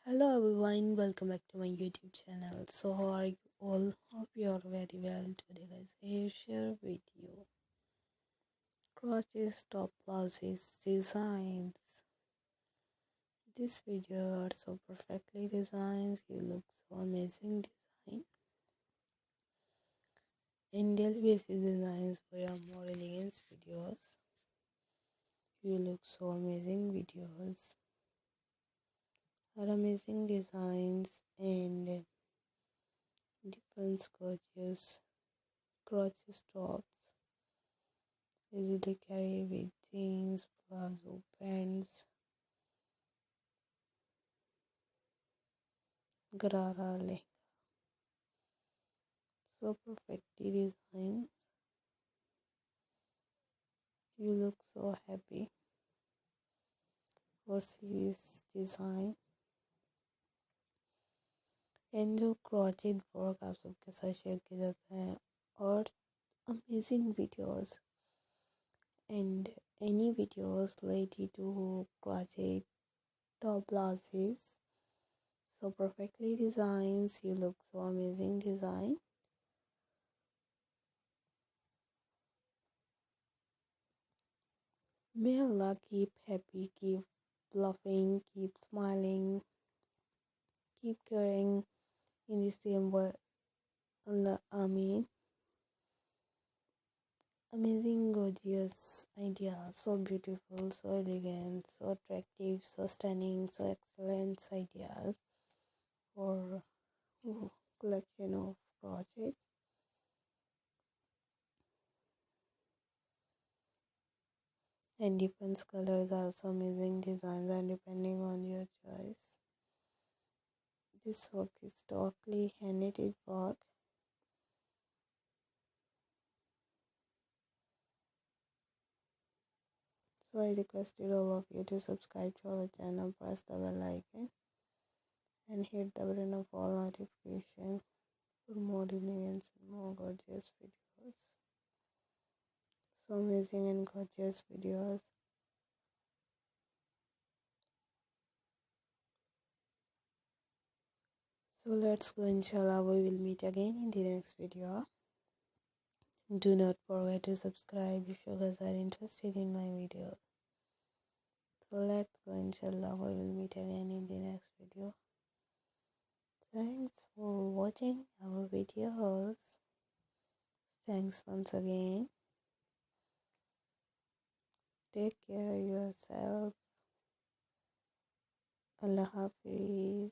Hello everyone, welcome back to my YouTube channel. So how are you all? Hope you are very well today guys. I share with you crochet top blouses designs. This video are so perfectly designed. You look so amazing design. In daily basis designs for your more elegant videos. You look so amazing videos. Are amazing designs and different gorgeous crochet tops. Easily carry with jeans, palazzo pants, garara lehenga. So perfectly designed. You look so happy for this design. And जो crochet work आप सबके साथ share किया जाता है और amazing videos and any videos related to crochet top blouses. So perfectly designs. You look so amazing design. May Allah keep happy, keep laughing, keep smiling, keep caring in the same way. Allah, Ameen. Amazing, gorgeous idea, so beautiful, so elegant, so attractive, so stunning, so excellent ideas for collection of crochet. And different colors are also amazing designs and depending on your choice. This work is totally hand knitted work. So I requested all of you to subscribe to our channel, press the bell icon and hit the button of all notification for more elegant and more gorgeous videos. So amazing and gorgeous videos. So let's go, inshallah. We will meet again in the next video. Do not forget to subscribe if you guys are interested in my videos. So let's go, inshallah. We will meet again in the next video. Thanks for watching our videos. Thanks once again. Take care of yourself. Allah Hafiz.